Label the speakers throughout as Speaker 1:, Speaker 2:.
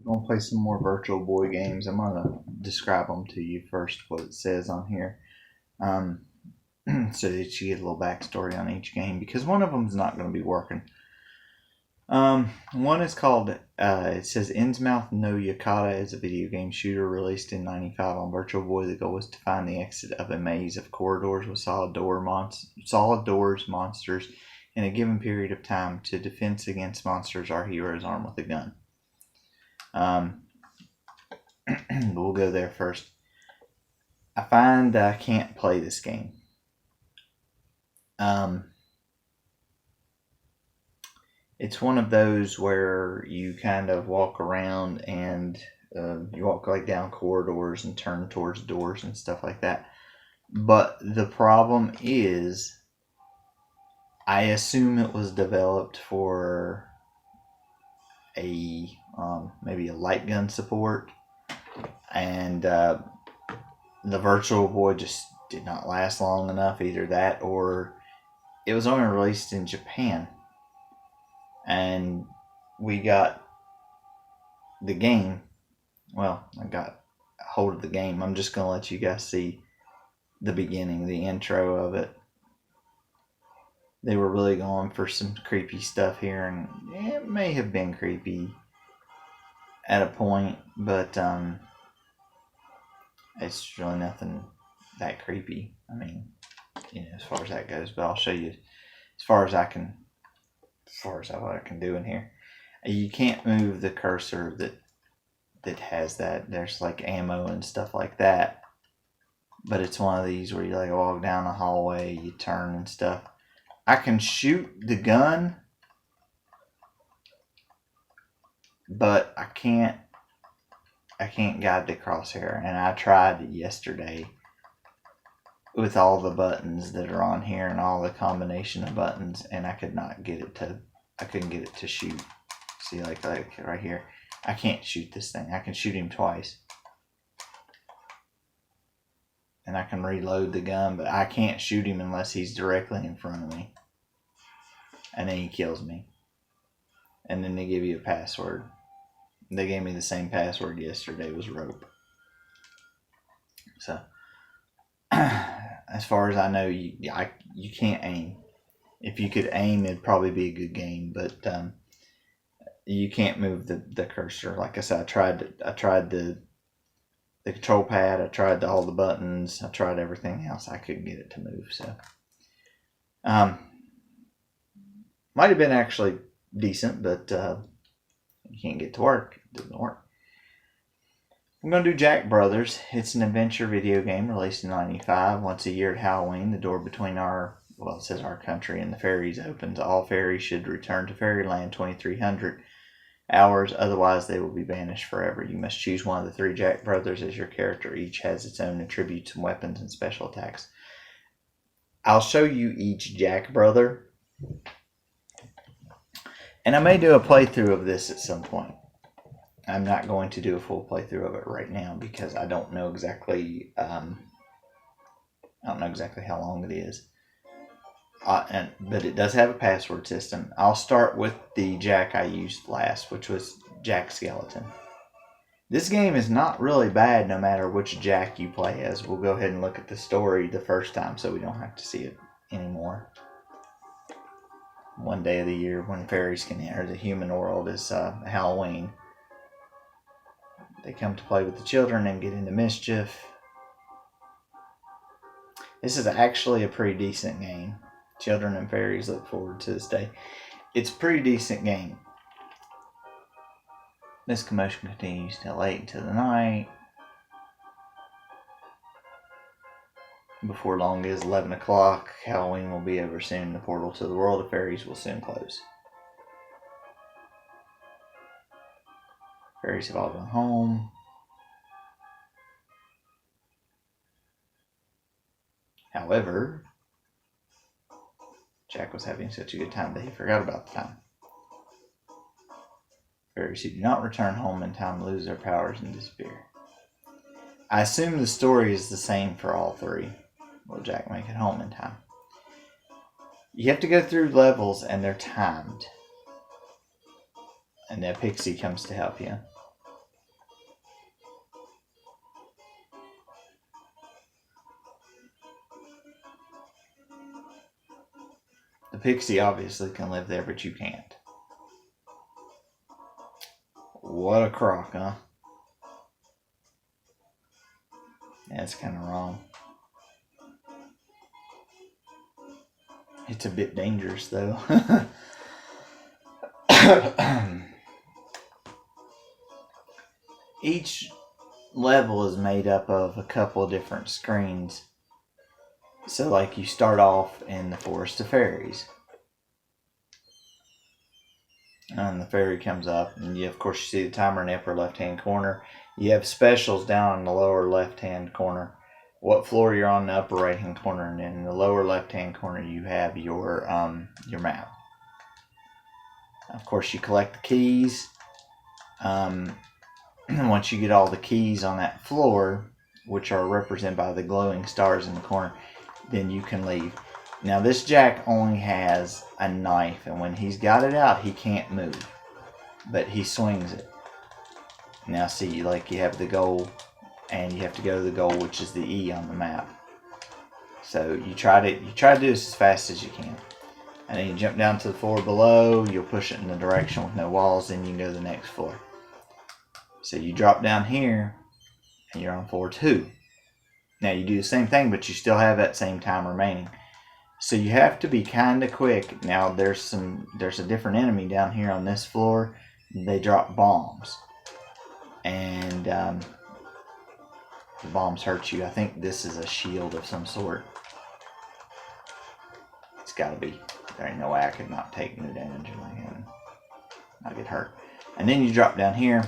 Speaker 1: I'm gonna play some more Virtual Boy games. I'm gonna describe them to you first, what it says on here, um, so that you get a little backstory on each game because one of them is not going to be working. One is called. It says Innsmouth no Yakata is a video game shooter released in '95 on Virtual Boy. The goal is to find the exit of a maze of corridors with solid doors, monsters, in a given period of time. To defense against monsters, our hero is armed with a gun. We'll go there first. I find that I can't play this game. It's one of those where you kind of walk around and you walk like down corridors and turn towards doors and stuff like that. But the problem is, I assume it was developed for a maybe a light gun support, and the Virtual Boy just did not last long enough. Either that, or it was only released in Japan, and we got the game. Well, I got hold of the game. I'm just gonna let you guys see the beginning, the intro of it. They were really going for some creepy stuff here, and it may have been creepy at a point, but it's really nothing that creepy. I mean, as far as that goes. But I'll show you as far as what I can do in here. You can't move the cursor that has that. There's like ammo and stuff like that, but it's one of these where you like walk down a hallway, you turn and stuff. I can shoot the gun, but I can't guide the crosshair. And I tried yesterday with all the buttons that are on here and all the combination of buttons, and I couldn't get it to shoot. See, like right here, I can't shoot this thing. I can shoot him twice, and I can reload the gun, but I can't shoot him unless he's directly in front of me, and then he kills me. And then they give you a password. They gave me the same password yesterday. It was rope. So as far as I know, you can't aim. If you could aim, it'd probably be a good game, but you can't move the cursor. Like I said, I tried the control pad. I tried all the buttons. I tried everything else. I couldn't get it to move. So might have been actually decent, but you can't get to work. It doesn't work. I'm going to do Jack Brothers. It's an adventure video game released in '95. Once a year at Halloween, the door between it says our country and the fairies opens. All fairies should return to Fairyland 2300 hours, otherwise they will be banished forever. You must choose one of the three Jack Brothers as your character. Each has its own attributes and weapons and special attacks. I'll show you each Jack Brother, and I may do a playthrough of this at some point. I'm not going to do a full playthrough of it right now because I don't know exactly how long it is. But it does have a password system. I'll start with the Jack I used last, which was Jack Skeleton. This game is not really bad no matter which Jack you play as. We'll go ahead and look at the story the first time so we don't have to see it anymore. One day of the year when fairies can enter the human world is Halloween. They come to play with the children and get into mischief. This is actually a pretty decent game. Children and fairies look forward to this day. It's a pretty decent game. This commotion continues till late into the night. Before long, it is 11 o'clock. Halloween will be over soon. The portal to the world of fairies will soon close. Fairies have all gone home. However, Jack was having such a good time that he forgot about the time. Fairies who do not return home in time lose their powers and disappear. I assume the story is the same for all three. Will Jack make it home in time? You have to go through levels and they're timed. And a pixie comes to help you. The pixie obviously can live there, but you can't. What a crock, huh? That's kind of wrong. It's a bit dangerous, though. Each level is made up of a couple different screens. So, like, you start off in the Forest of Fairies. And the fairy comes up, and you, of course, you see the timer in the upper left-hand corner. You have specials down in the lower left-hand corner. What floor you're on in the upper right-hand corner, and then in the lower left-hand corner you have your map. Of course, you collect the keys. Once you get all the keys on that floor, which are represented by the glowing stars in the corner, then you can leave. Now, this Jack only has a knife, and when he's got it out, he can't move, but he swings it. Now, see, like, you have the goal, and you have to go to the goal, which is the E on the map. So you try to do this as fast as you can, and then you jump down to the floor below. You'll push it in the direction with no walls, then you can go to the next floor. So you drop down here, and you're on floor 2. Now you do the same thing, but you still have that same time remaining. So you have to be kind of quick. Now there's a different enemy down here on this floor. They drop bombs, and the bombs hurt you. I think this is a shield of some sort. It's got to be. There ain't no way I could not take no damage or anything. I'll get hurt. And then you drop down here.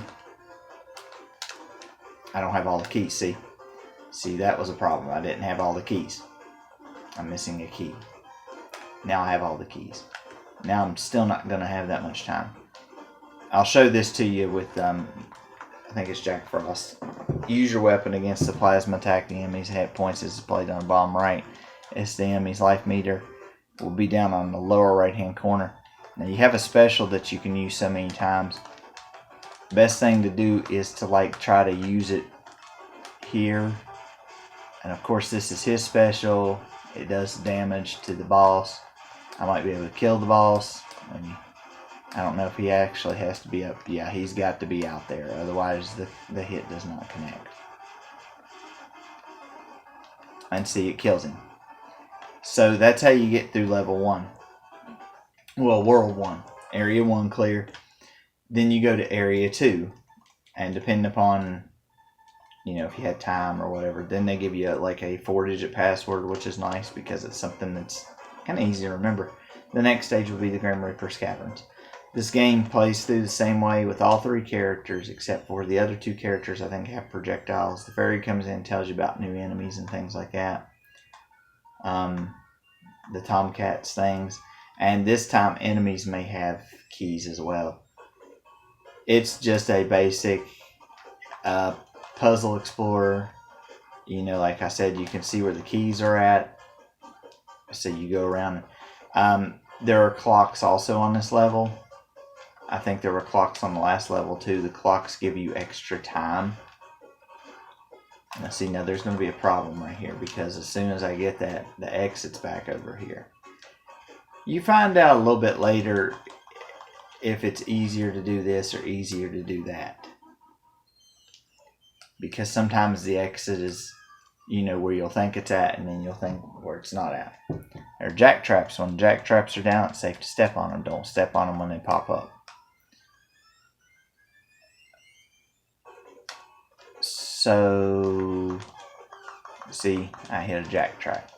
Speaker 1: I don't have all the keys. See, that was a problem. I didn't have all the keys. I'm missing a key. Now I have all the keys. Now I'm still not going to have that much time. I'll show this to you with, I think it's Jack Frost. Use your weapon against the plasma attack. The enemy's hit points is displayed on the bottom right. It's the enemy's life meter. Will be down on the lower right hand corner. Now you have a special that you can use so many times. Best thing to do is to try to use it here. And of course this is his special. It does damage to the boss. I might be able to kill the boss. I don't know if he actually has to be up. Yeah, he's got to be out there. Otherwise the hit does not connect. And see, it kills him. So that's how you get through level 1. Well, world 1. Area 1 clear. Then you go to area 2. And depending upon, if you had time or whatever, then they give you a 4-digit password, which is nice because it's something that's kind of easy to remember. The next stage will be the Grim Reaper's Caverns. This game plays through the same way with all 3 characters, except for the other 2 characters I think have projectiles. The fairy comes in and tells you about new enemies and things like that. The Tomcats things. And this time enemies may have keys as well. It's just a basic puzzle explorer. Like I said, you can see where the keys are at. So you go around. There are clocks also on this level. I think there were clocks on the last level too. The clocks give you extra time. Now see, now there's going to be a problem right here, because as soon as I get that, the exit's back over here. You find out a little bit later if it's easier to do this or easier to do that. Because sometimes the exit is, where you'll think it's at, and then you'll think where it's not at. There are jack traps. When jack traps are down, it's safe to step on them. Don't step on them when they pop up. So, see, I hit a jack trap.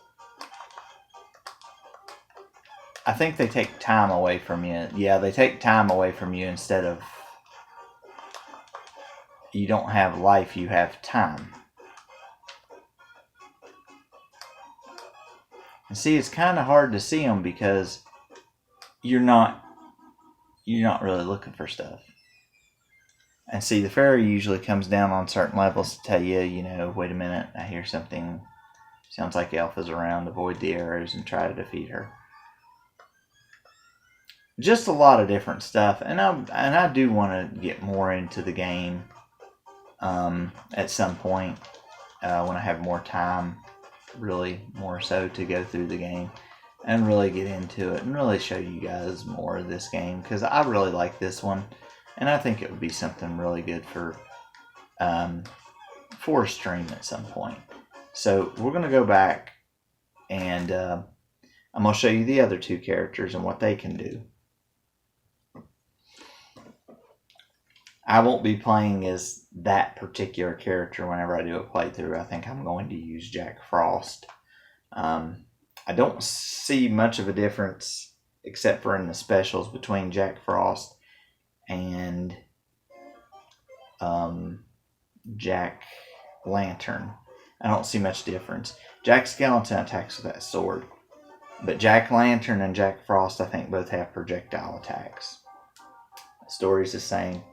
Speaker 1: I think they take time away from you. Yeah, they take time away from you instead of... You don't have life, you have time. And see, it's kind of hard to see them because you're not really looking for stuff. And see, the fairy usually comes down on certain levels to tell you, wait a minute, I hear something. Sounds like Alpha's around. Avoid the arrows and try to defeat her. Just a lot of different stuff. And I do want to get more into the game at some point when I have more time, really more so, to go through the game. and really get into it and really show you guys more of this game, because I really like this one, and I think it would be something really good for a stream at some point. So we're going to go back, and I'm going to show you the other two characters and what they can do. I won't be playing as that particular character whenever I do a playthrough. I think I'm going to use Jack Frost. I don't see much of a difference, except for in the specials, between Jack Frost and Jack Lantern. I don't see much difference. Jack Skellington attacks with that sword, but Jack Lantern and Jack Frost, I think, both have projectile attacks. The story's the same.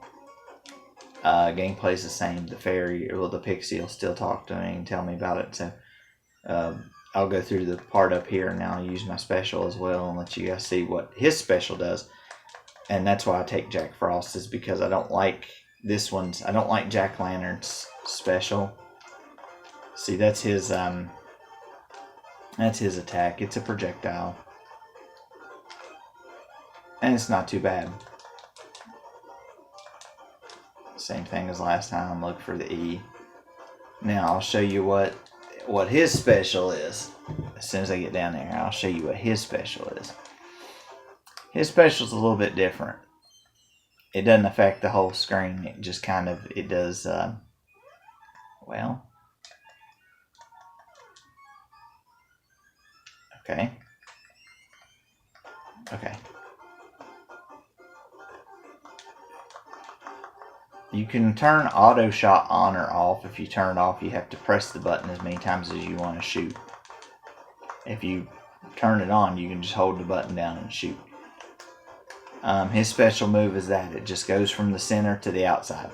Speaker 1: Gameplay's the same. The fairy, or the pixie, will still talk to me and tell me about it. So I'll go through the part up here, and I'll use my special as well and let you guys see what his special does. And that's why I take Jack Frost, is because I don't like this one's. I don't like Jack Lantern's special. See, that's his attack. It's a projectile, and it's not too bad. Same thing as last time. Look for the E. Now I'll show you what his special is. As soon as I get down there, I'll show you what his special is. His special is a little bit different. It doesn't affect the whole screen. It just kind of, it does, well, okay. You can turn auto shot on or off. If you turn it off, you have to press the button as many times as you want to shoot. If you turn it on, you can just hold the button down and shoot. His special move is that it just goes from the center to the outside.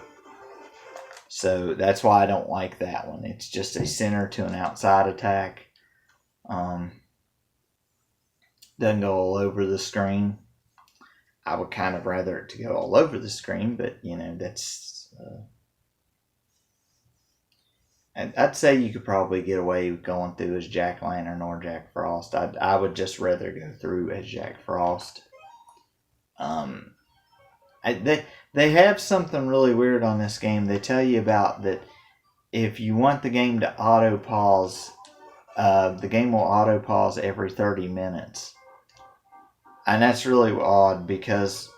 Speaker 1: So that's why I don't like that one. It's just a center to an outside attack. Doesn't go all over the screen. I would kind of rather it to go all over the screen, but you know, that's I'd say you could probably get away with going through as Jack Lantern or Jack Frost. I would just rather go through as Jack Frost. They have something really weird on this game. They tell you about that if you want the game to auto pause, the game will auto pause every 30 minutes. And that's really odd, because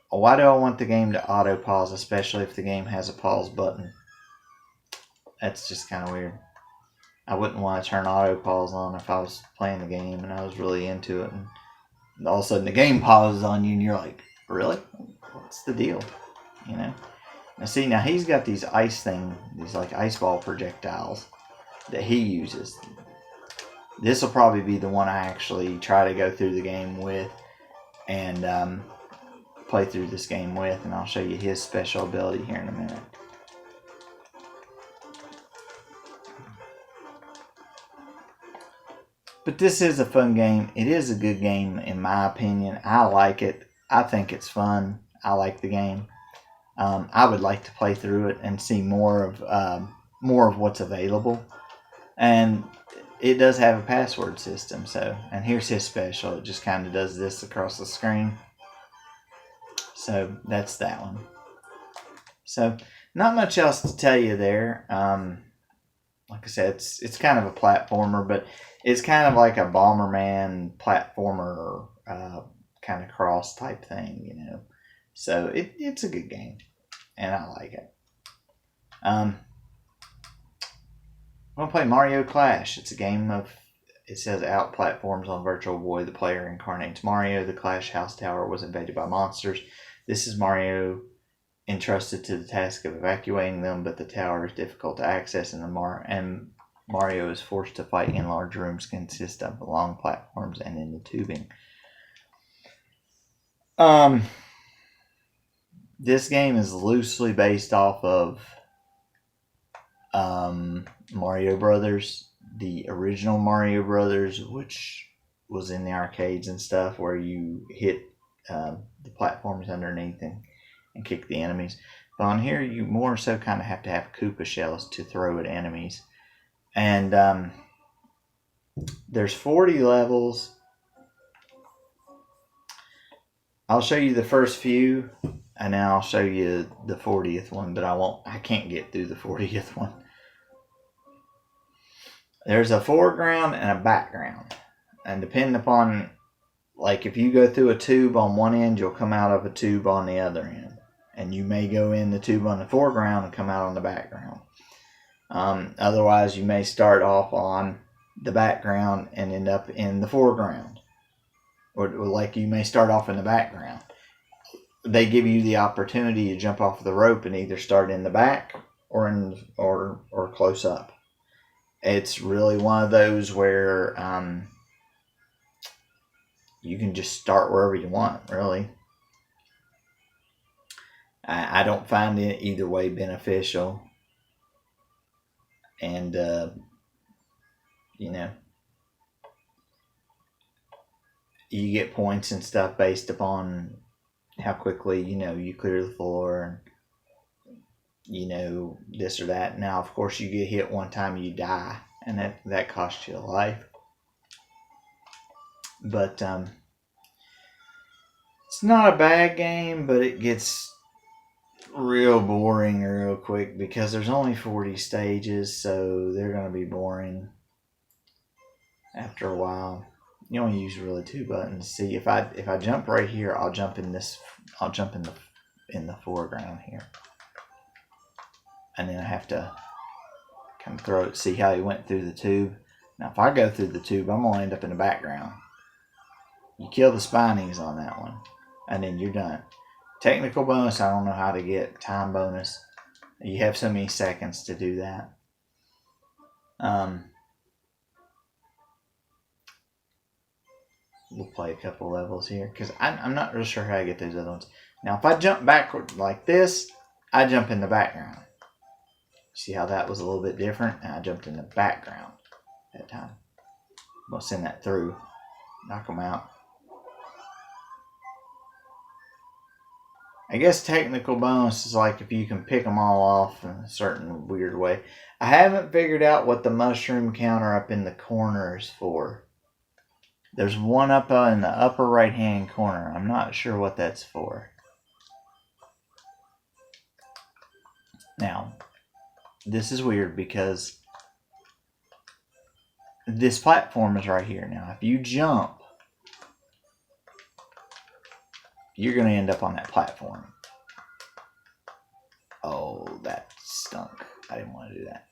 Speaker 1: why do I want the game to auto pause, especially if the game has a pause button? That's just kind of weird. I wouldn't want to turn auto pause on if I was playing the game and I was really into it, and all of a sudden the game pauses on you and you're like, really? What's the deal? You know? Now see, now he's got these these like ice ball projectiles that he uses. This will probably be the one I actually try to go through the game with and play through this game with, and I'll show you his special ability here in a minute. But this is a fun game. It is a good game in my opinion. I like it. I think it's fun. I like the game. I would like to play through it and see more of what's available. And it does have a password system. So, and here's his special. It just kind of does this across the screen. So that's that one. So not much else to tell you there. Like I said, it's kind of a platformer, but it's kind of like a Bomberman platformer kind of cross type thing, you know. So it's a good game, and I like it. I'm going to play Mario Clash. It's a game it says out platforms on Virtual Boy. The player incarnates Mario. The Clash House Tower was invaded by monsters. This is Mario entrusted to the task of evacuating them, but the tower is difficult to access, and Mario is forced to fight in large rooms consist of long platforms and in the tubing. This game is loosely based off of Mario Brothers, the original Mario Brothers, which was in the arcades and stuff, where you hit the platforms underneath and kick the enemies. But on here, you more so kind of have to have Koopa shells to throw at enemies. And There's 40 levels. I'll show you the first few, and then I'll show you the 40th one, but I can't get through the 40th one. There's a foreground and a background. And depending upon, like if you go through a tube on one end, you'll come out of a tube on the other end. And you may go in the tube on the foreground and come out on the background. Otherwise, you may start off on the background and end up in the foreground. Or like you may start off in the background. They give you the opportunity to jump off the rope and either start in the back or close up. It's really one of those where you can just start wherever you want, really. I don't find it either way beneficial. And, you get points and stuff based upon how quickly, you clear the floor and, this or that. Now, of course, you get hit one time, you die, and that costs you a life. But it's not a bad game, but it gets real boring real quick because there's only 40 stages, so they're going to be boring after a while. You only use really 2 buttons. See, if I jump right here, I'll jump in the foreground here. And then I have to kind of throw it, see how he went through the tube. Now, if I go through the tube, I'm going to end up in the background. You kill the spinies on that one, and then you're done. Technical bonus, I don't know how to get. Time bonus, you have so many seconds to do that. We'll play a couple levels here, because I'm not really sure how to get those other ones. Now, if I jump backward like this, I jump in the background. See how that was a little bit different? And I jumped in the background that time. I'm going to send that through. Knock them out. I guess technical bonus is like if you can pick them all off in a certain weird way. I haven't figured out what the mushroom counter up in the corner is for. There's one up in the upper right hand corner. I'm not sure what that's for. Now, this is weird because this platform is right here. Now, if you jump, you're going to end up on that platform. Oh, that stunk. I didn't want to do that.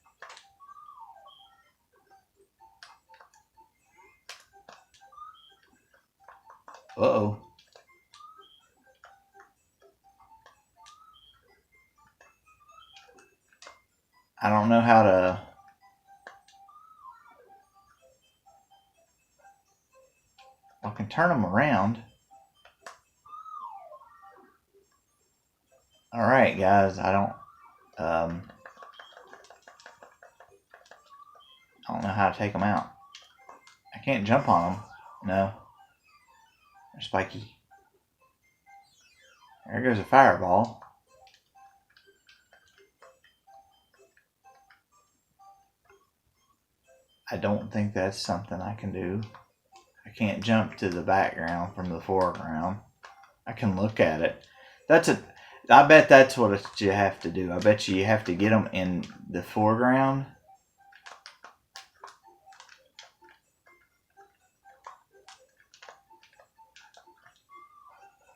Speaker 1: Uh-oh. I don't know how to... I can turn them around. Alright, guys, I don't know how to take them out. I can't jump on them. No. They're spiky. There goes a fireball. I don't think that's something I can do. I can't jump to the background from the foreground. I can look at it. I bet that's what you have to do. I bet you have to get them in the foreground.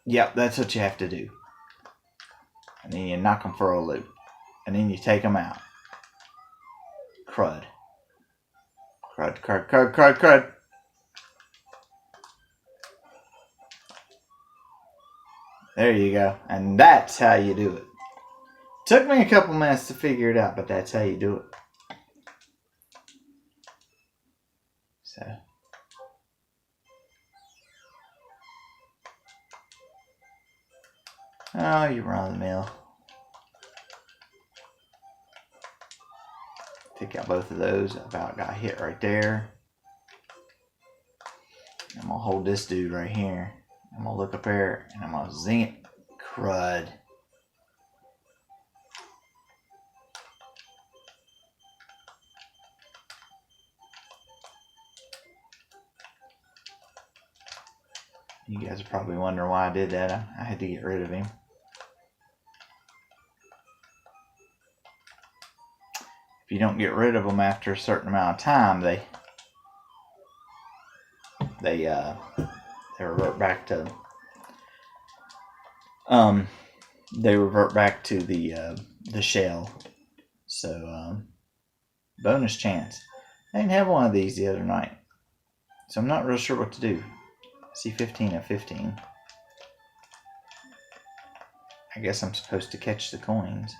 Speaker 1: Yep, that's what you have to do. And then you knock them for a loop. And then you take them out. Crud. Crud, crud, crud, crud, crud. There you go. And that's how you do it. Took me a couple minutes to figure it out, but that's how you do it. So. Oh, you run the mill. Take out both of those. About got hit right there. I'm going to hold this dude right here. I'm going to look up there and I'm going to zing it. Crud. You guys are probably wondering why I did that. I had to get rid of him. If you don't get rid of them after a certain amount of time, they revert back to the shell. So bonus chance. I didn't have one of these the other night, so I'm not real sure what to do. See 15 of 15. I guess I'm supposed to catch the coins.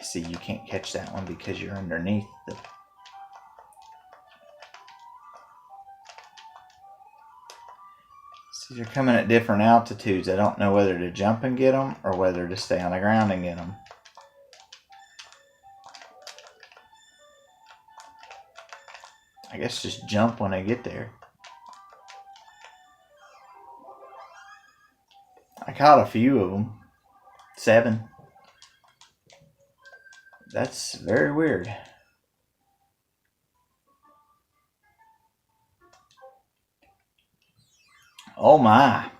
Speaker 1: See, you can't catch that one because you're underneath the... See, they're coming at different altitudes. I don't know whether to jump and get them or whether to stay on the ground and get them. I guess just jump when I get there. I caught a few of them. 7. That's very weird. Oh my.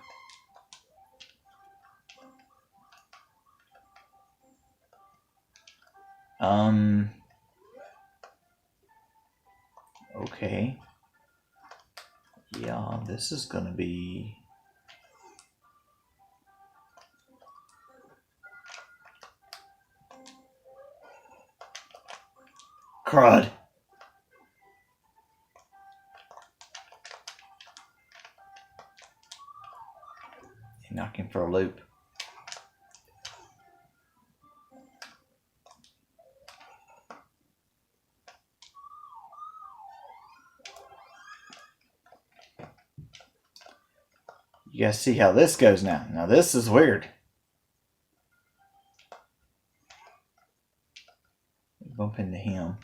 Speaker 1: Okay. Yeah, this is gonna be... Crud. You're knocking for a loop. You guys see how this goes now. Now this is weird. Bump into him.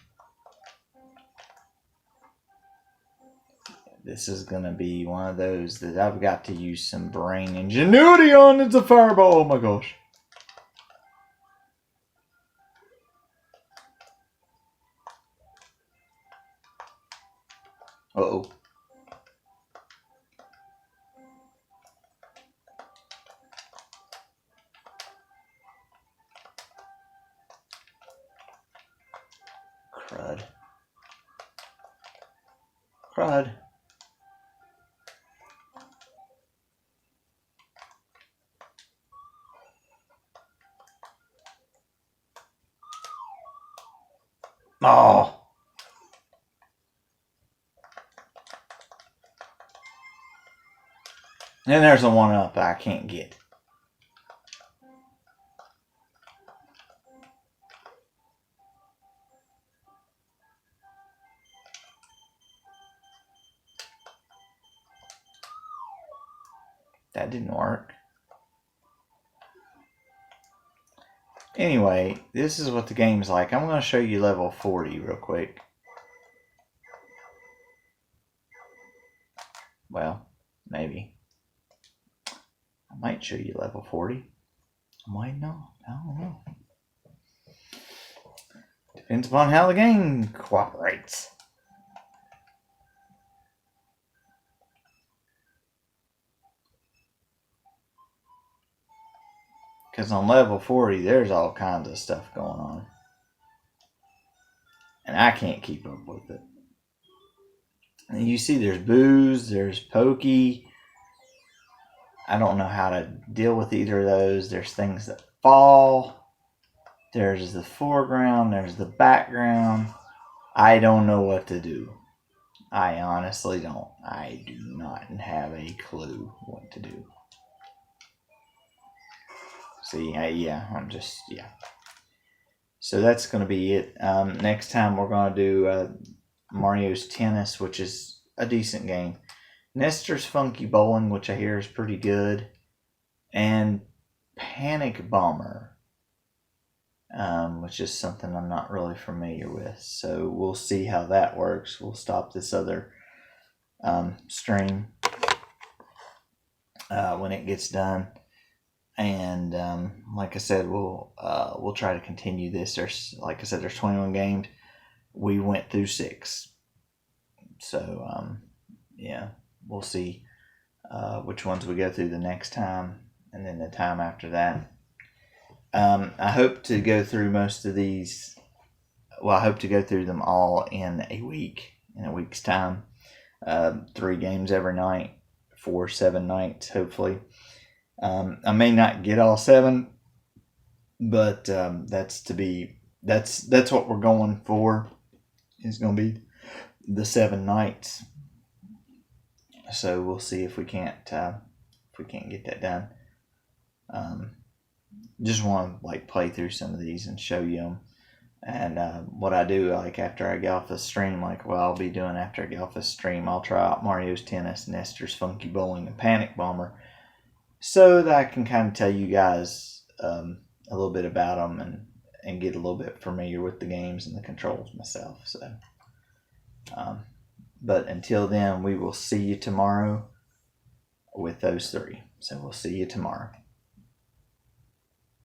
Speaker 1: This is going to be one of those that I've got to use some brain ingenuity on. It's a fireball. Oh my gosh. Uh-oh. Crud. Crud. Oh. And there's a 1-up I can't get. That didn't work. Anyway, this is what the game's like. I'm going to show you level 40 real quick. Well, maybe. I might show you level 40. I might not. I don't know. Depends upon how the game cooperates. Because on level 40, there's all kinds of stuff going on. And I can't keep up with it. And you see there's booze, there's pokey. I don't know how to deal with either of those. There's things that fall. There's the foreground, there's the background. I don't know what to do. I honestly don't. I do not have a clue what to do. See, yeah. So that's going to be it. Next time we're going to do Mario's Tennis, which is a decent game. Nestor's Funky Bowling, which I hear is pretty good. And Panic Bomber, which is something I'm not really familiar with. So we'll see how that works. We'll stop this other stream when it gets done. And like I said, we'll try to continue this. There's 21 games. We went through 6. So yeah, we'll see which ones we go through the next time, and then the time after that. I hope to go through most of these. Well, I hope to go through them all in a week's time. 3 games every night for 7 nights, hopefully. I may not get all 7, but that's what we're going for. It's going to be the 7 nights. So we'll see if we can't get that done. Just want to play through some of these and show you them. And what I do, after I get off the stream, I'll be doing after I get off the stream, I'll try out Mario's Tennis, Nestor's Funky Bowling, and Panic Bomber, so that I can kind of tell you guys a little bit about them and get a little bit familiar with the games and the controls myself. So, but until then, we will see you tomorrow with those 3. So we'll see you tomorrow.